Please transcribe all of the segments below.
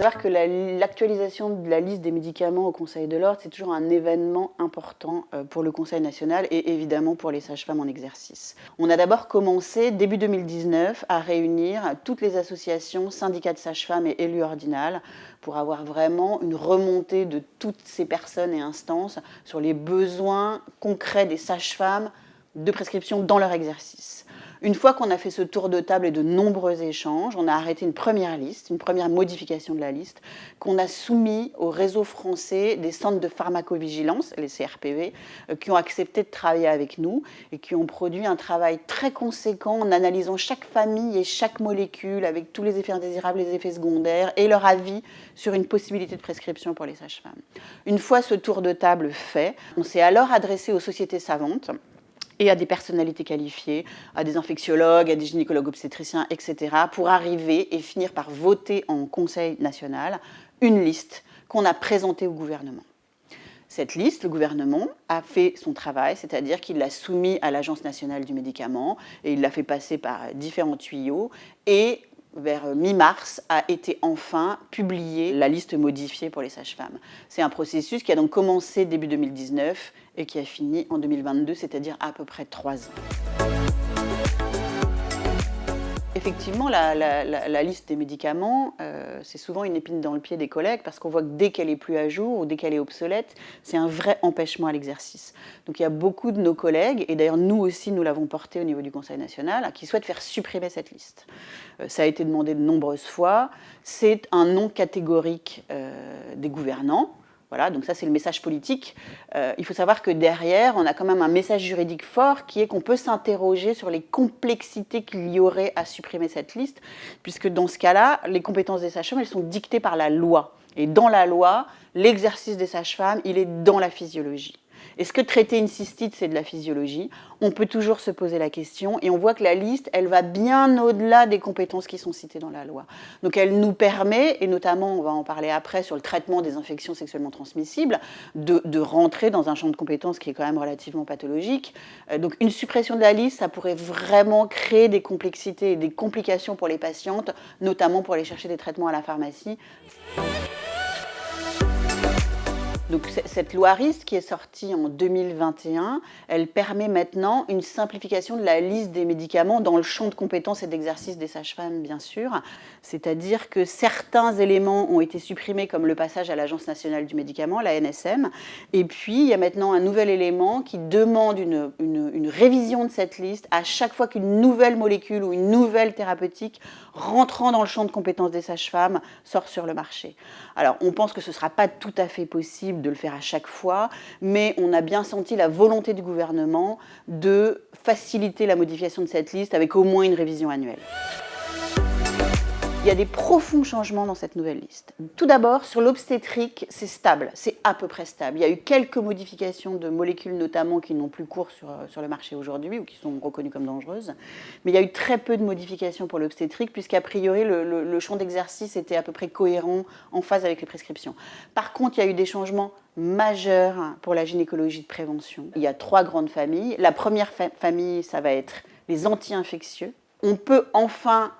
savoir que l'actualisation de la liste des médicaments au Conseil de l'Ordre, c'est toujours un événement important pour le Conseil national et évidemment pour les sages-femmes en exercice. On a d'abord commencé, début 2019, à réunir toutes les associations, syndicats de sages-femmes et élus ordinales pour avoir vraiment une remontée de toutes ces personnes et instances sur les besoins concrets des sages-femmes de prescription dans leur exercice. Une fois qu'on a fait ce tour de table et de nombreux échanges, on a arrêté une première liste, une première modification de la liste, qu'on a soumis au réseau français des centres de pharmacovigilance, les CRPV, qui ont accepté de travailler avec nous et qui ont produit un travail très conséquent en analysant chaque famille et chaque molécule avec tous les effets indésirables, les effets secondaires et leur avis sur une possibilité de prescription pour les sages-femmes. Une fois ce tour de table fait, on s'est alors adressé aux sociétés savantes et à des personnalités qualifiées, à des infectiologues, à des gynécologues obstétriciens, etc., pour arriver et finir par voter en Conseil national une liste qu'on a présentée au gouvernement. Cette liste, le gouvernement a fait son travail, c'est-à-dire qu'il l'a soumis à l'Agence nationale du médicament et il l'a fait passer par différents tuyaux et vers mi-mars, a été enfin publiée la liste modifiée pour les sages-femmes. C'est un processus qui a donc commencé début 2019 et qui a fini en 2022, c'est-à-dire à peu près 3 ans. Effectivement, la liste des médicaments, c'est souvent une épine dans le pied des collègues parce qu'on voit que dès qu'elle est plus à jour ou dès qu'elle est obsolète, c'est un vrai empêchement à l'exercice. Donc il y a beaucoup de nos collègues, et d'ailleurs nous aussi nous l'avons porté au niveau du Conseil national, qui souhaitent faire supprimer cette liste. Ça a été demandé de nombreuses fois, c'est un non catégorique des gouvernants. Voilà, donc ça c'est le message politique. Il faut savoir que derrière, on a quand même un message juridique fort qui est qu'on peut s'interroger sur les complexités qu'il y aurait à supprimer cette liste, puisque dans ce cas-là, les compétences des sages-femmes, elles sont dictées par la loi. Et dans la loi, l'exercice des sages-femmes, il est dans la physiologie. Est-ce que traiter une cystite, c'est de la physiologie ? On peut toujours se poser la question et on voit que la liste, elle va bien au-delà des compétences qui sont citées dans la loi. Donc elle nous permet, et notamment, on va en parler après, sur le traitement des infections sexuellement transmissibles, de rentrer dans un champ de compétences qui est quand même relativement pathologique. Donc une suppression de la liste, ça pourrait vraiment créer des complexités et des complications pour les patientes, notamment pour aller chercher des traitements à la pharmacie. Donc, cette loi RIST qui est sortie en 2021, elle permet maintenant une simplification de la liste des médicaments dans le champ de compétences et d'exercice des sages-femmes, bien sûr. C'est-à-dire que certains éléments ont été supprimés, comme le passage à l'Agence nationale du médicament, la NSM. Et puis, il y a maintenant un nouvel élément qui demande une révision de cette liste à chaque fois qu'une nouvelle molécule ou une nouvelle thérapeutique rentrant dans le champ de compétences des sages-femmes sort sur le marché. Alors, on pense que ce ne sera pas tout à fait possible de le faire à chaque fois, mais on a bien senti la volonté du gouvernement de faciliter la modification de cette liste avec au moins une révision annuelle. Il y a des profonds changements dans cette nouvelle liste. Tout d'abord, sur l'obstétrique, c'est stable, c'est à peu près stable. Il y a eu quelques modifications de molécules notamment qui n'ont plus cours sur le marché aujourd'hui ou qui sont reconnues comme dangereuses. Mais il y a eu très peu de modifications pour l'obstétrique puisqu'a priori, le champ d'exercice était à peu près cohérent en phase avec les prescriptions. Par contre, il y a eu des changements majeurs pour la gynécologie de prévention. Il y a 3 grandes familles. La première famille, ça va être les anti-infectieux. On peut enfin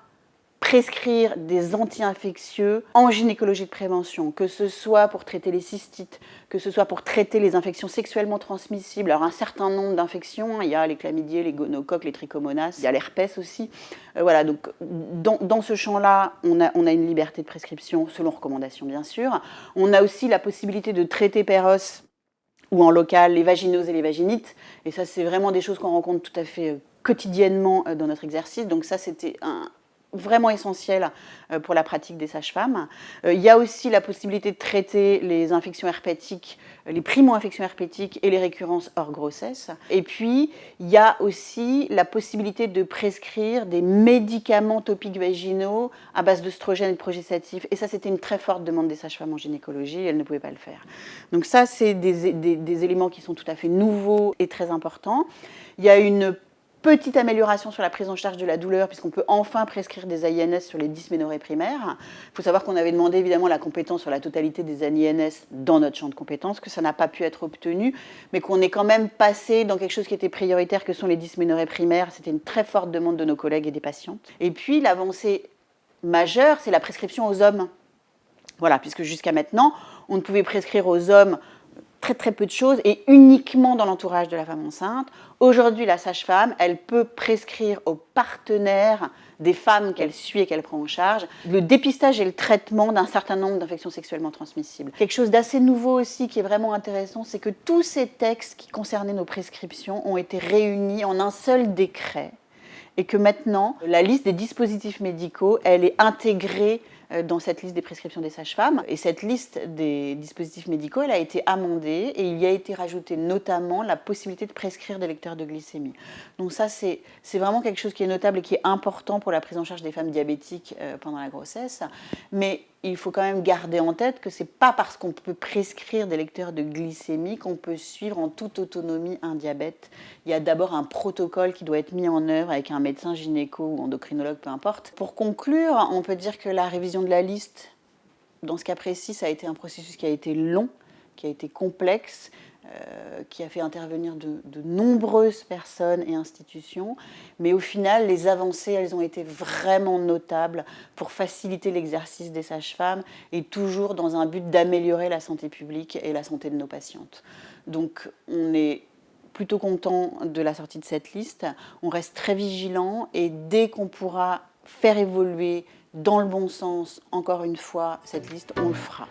prescrire des anti-infectieux en gynécologie de prévention, que ce soit pour traiter les cystites, que ce soit pour traiter les infections sexuellement transmissibles. Alors un certain nombre d'infections, il y a les chlamydiés, les gonocoques, les trichomonas, il y a l'herpès aussi. Voilà, donc dans ce champ-là, on a une liberté de prescription selon recommandation bien sûr. On a aussi la possibilité de traiter péros ou en local les vaginoses et les vaginites. Et ça, c'est vraiment des choses qu'on rencontre tout à fait quotidiennement dans notre exercice. Donc ça, c'était vraiment essentiel pour la pratique des sages-femmes. Il y a aussi la possibilité de traiter les infections herpétiques, les primo-infections herpétiques et les récurrences hors grossesse. Et puis, il y a aussi la possibilité de prescrire des médicaments topiques vaginaux à base d'œstrogènes et de progestatifs. Et ça, c'était une très forte demande des sages-femmes en gynécologie, elles ne pouvaient pas le faire. Donc ça, c'est des éléments qui sont tout à fait nouveaux et très importants. Il y a une petite amélioration sur la prise en charge de la douleur, puisqu'on peut enfin prescrire des AINS sur les dysménorrhées primaires. Il faut savoir qu'on avait demandé évidemment la compétence sur la totalité des AINS dans notre champ de compétences, que ça n'a pas pu être obtenu, mais qu'on est quand même passé dans quelque chose qui était prioritaire, que sont les dysménorrhées primaires. C'était une très forte demande de nos collègues et des patientes. Et puis l'avancée majeure, c'est la prescription aux hommes. Voilà, puisque jusqu'à maintenant, on ne pouvait prescrire aux hommes très très peu de choses et uniquement dans l'entourage de la femme enceinte. Aujourd'hui, la sage-femme, elle peut prescrire aux partenaires des femmes qu'elle suit et qu'elle prend en charge le dépistage et le traitement d'un certain nombre d'infections sexuellement transmissibles. Quelque chose d'assez nouveau aussi qui est vraiment intéressant, c'est que tous ces textes qui concernaient nos prescriptions ont été réunis en un seul décret et que maintenant, la liste des dispositifs médicaux, elle est intégrée dans cette liste des prescriptions des sages-femmes. Et cette liste des dispositifs médicaux, elle a été amendée et il y a été rajouté notamment la possibilité de prescrire des lecteurs de glycémie. Donc ça, c'est vraiment quelque chose qui est notable et qui est important pour la prise en charge des femmes diabétiques pendant la grossesse. Mais il faut quand même garder en tête que ce n'est pas parce qu'on peut prescrire des lecteurs de glycémie qu'on peut suivre en toute autonomie un diabète. Il y a d'abord un protocole qui doit être mis en œuvre avec un médecin gynéco ou endocrinologue, peu importe. Pour conclure, on peut dire que la révision de la liste, dans ce cas précis, ça a été un processus qui a été long, qui a été complexe, qui a fait intervenir de nombreuses personnes et institutions. Mais au final, les avancées, elles ont été vraiment notables pour faciliter l'exercice des sages-femmes et toujours dans un but d'améliorer la santé publique et la santé de nos patientes. Donc, on est plutôt content de la sortie de cette liste. On reste très vigilant et dès qu'on pourra faire évoluer dans le bon sens, encore une fois, cette liste, on le fera.